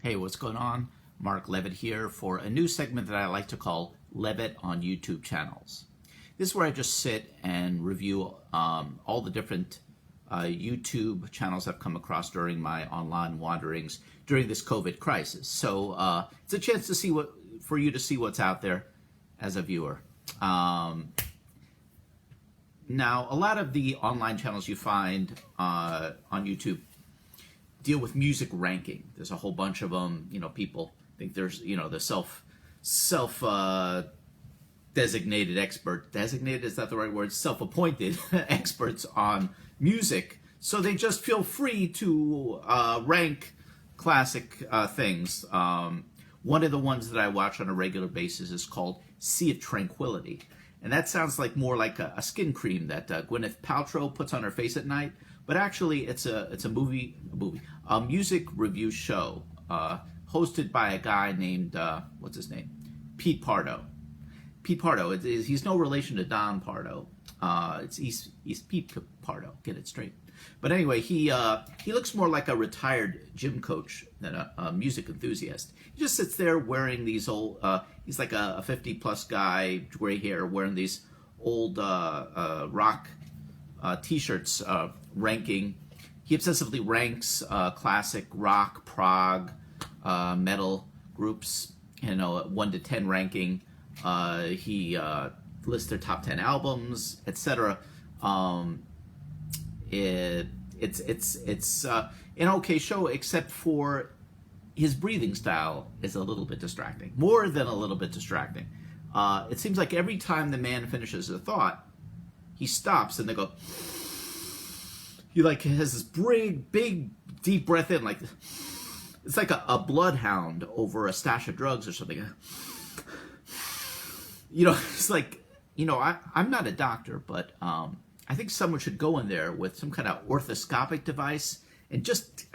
Hey, what's going on? Mark Levitt here for a new segment that I like to call Levitt on YouTube channels. This is where I just sit and review all the different YouTube channels I've come across during my online wanderings during this COVID crisis. So it's a chance to see for you to see what's out there as a viewer. Now, a lot of the online channels you find on YouTube deal with music ranking. There's a whole bunch of them. You know, people think there's, the self designated expert. Designated, is that the right word? Self-appointed experts on music. So they just feel free to rank classic things. One of the ones that I watch on a regular basis is called Sea of Tranquility. And that sounds like more like a skin cream that Gwyneth Paltrow puts on her face at night. But actually, it's a music review show hosted by a guy named, what's his name? Pete Pardo. Pete Pardo, he's no relation to Don Pardo. He's Pete Pardo, get it straight. But anyway, he looks more like a retired gym coach than a music enthusiast. He just sits there wearing these old, he's like a 50-plus guy, gray hair, wearing these old rock t-shirts ranking. He obsessively ranks classic rock, prog, metal groups, 1 to 10 ranking. He lists their top 10 albums, etc. It's an okay show, except for his breathing style is a little bit distracting, more than a little bit distracting. It seems like every time the man finishes a thought, he stops and they go. He has this big deep breath in, like it's like a bloodhound over a stash of drugs or something. It's like, I'm not a doctor, but I think someone should go in there with some kind of orthoscopic device and just,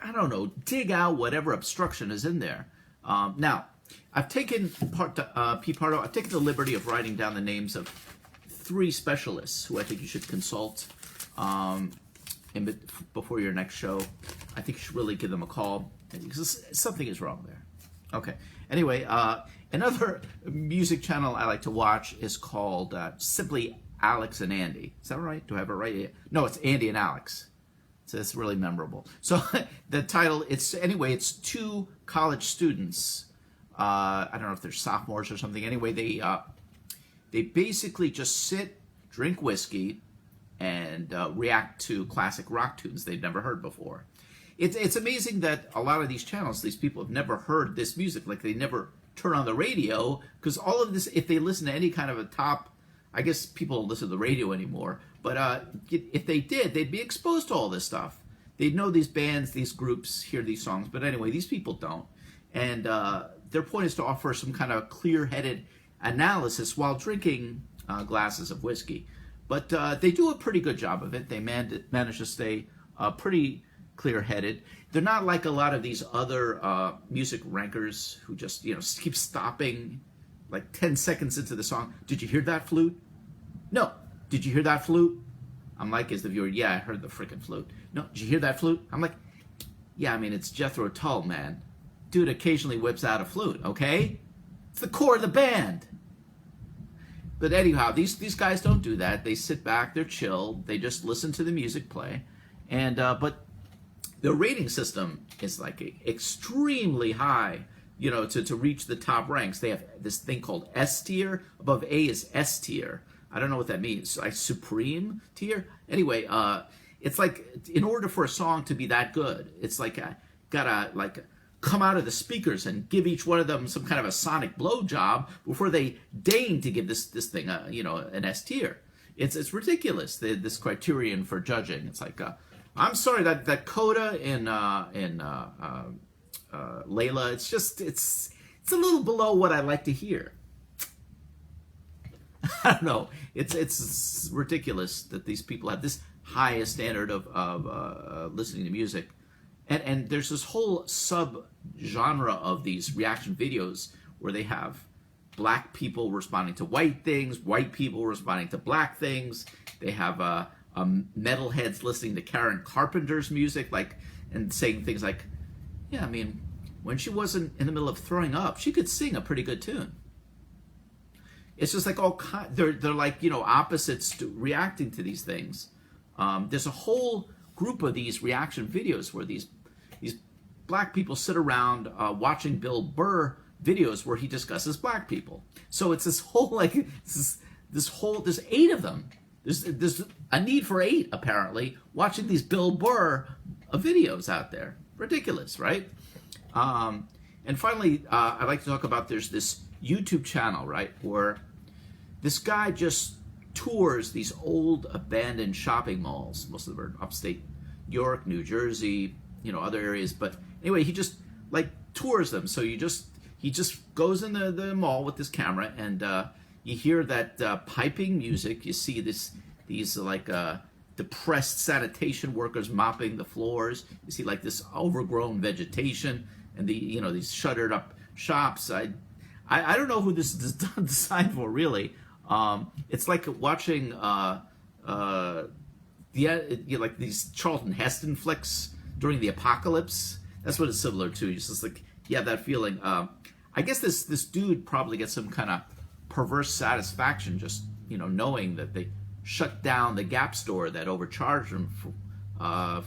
dig out whatever obstruction is in there. Now, I've taken Pete Pardo, I've taken the liberty of writing down the names of 3 specialists who I think you should consult before your next show. I think you should really give them a call because something is wrong there. Okay. Anyway, another music channel I like to watch is called simply Alex and Andy. Is that right? Do I have it right? No, it's Andy and Alex. So it's really memorable. So the title, it's 2 college students. I don't know if they're sophomores or something. Anyway, they basically just sit, drink whiskey, and react to classic rock tunes they've never heard before. It's amazing that a lot of these channels, these people have never heard this music. Like, they never turn on the radio, because all of this, if they listen to any kind of a top, I guess people don't listen to the radio anymore, but if they did, they'd be exposed to all this stuff. They'd know these bands, these groups, hear these songs. But anyway, these people don't. And their point is to offer some kind of clear-headed analysis while drinking glasses of whiskey. But they do a pretty good job of it. They manage to stay pretty clear-headed. They're not like a lot of these other music rankers who just, keep stopping like 10 seconds into the song. Did you hear that flute? No. Did you hear that flute? I'm like, as the viewer, yeah, I heard the freaking flute. No, did you hear that flute? I'm like, yeah, it's Jethro Tull, man. Dude occasionally whips out a flute, okay? It's the core of the band. But anyhow, these guys don't do that. They sit back, they're chill, they just listen to the music play. And but the rating system is like extremely high, to reach the top ranks. They have this thing called S tier. Above A is S tier. I don't know what that means. Like supreme tier? Anyway, it's like, in order for a song to be that good, it's like gotta come out of the speakers and give each one of them some kind of a sonic blowjob before they deign to give this thing an S tier. It's ridiculous, this criterion for judging. It's like, I'm sorry, that coda in Layla, it's a little below what I like to hear. I don't know. It's ridiculous that these people have this high standard of listening to music. And there's this whole sub-genre of these reaction videos where they have black people responding to white things, white people responding to black things. They have metalheads listening to Karen Carpenter's music, and saying things like, yeah, when she wasn't in the middle of throwing up, she could sing a pretty good tune. It's just like they're like, you know, opposites reacting to these things. There's a whole group of these reaction videos where these black people sit around watching Bill Burr videos where he discusses black people. So it's this whole, like, there's 8 of them. There's a need for 8, apparently, watching these Bill Burr videos out there. Ridiculous, right? And finally, I'd like to talk about, there's this YouTube channel, right, where this guy just tours these old abandoned shopping malls. Most of them are upstate New York, New Jersey, you know, other areas. But anyway, he just like tours them. So he just goes in the mall with this camera, and you hear that piping music. You see these like depressed sanitation workers mopping the floors. You see like this overgrown vegetation and these shuttered up shops. I don't know who this is designed for, really. It's like watching like these Charlton Heston flicks during the apocalypse. That's what it's similar to. It's just like, yeah, that feeling. I guess this dude probably gets some kind of perverse satisfaction just, knowing that they shut down the Gap store that overcharged him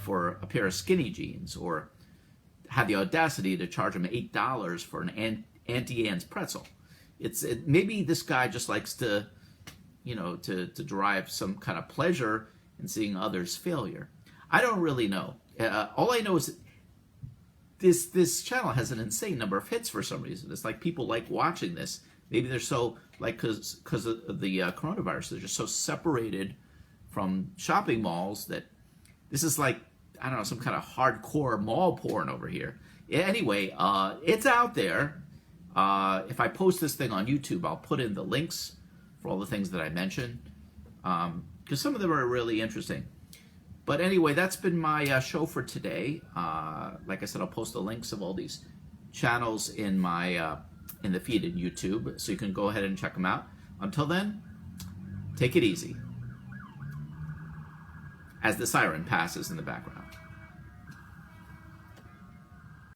for a pair of skinny jeans, or had the audacity to charge him $8 for an Auntie Anne's pretzel. Maybe this guy just likes to, to derive some kind of pleasure in seeing others' failure. I don't really know. All I know is this channel has an insane number of hits for some reason. It's like people like watching this. Maybe they're so, like, because of the coronavirus, they're just so separated from shopping malls that this is like, I don't know, some kind of hardcore mall porn over here. Anyway, it's out there. If I post this thing on YouTube, I'll put in the links for all the things that I mentioned, because some of them are really interesting. But anyway, that's been my show for today. Like I said, I'll post the links of all these channels in my in the feed in YouTube, so you can go ahead and check them out. Until then, take it easy, as the siren passes in the background.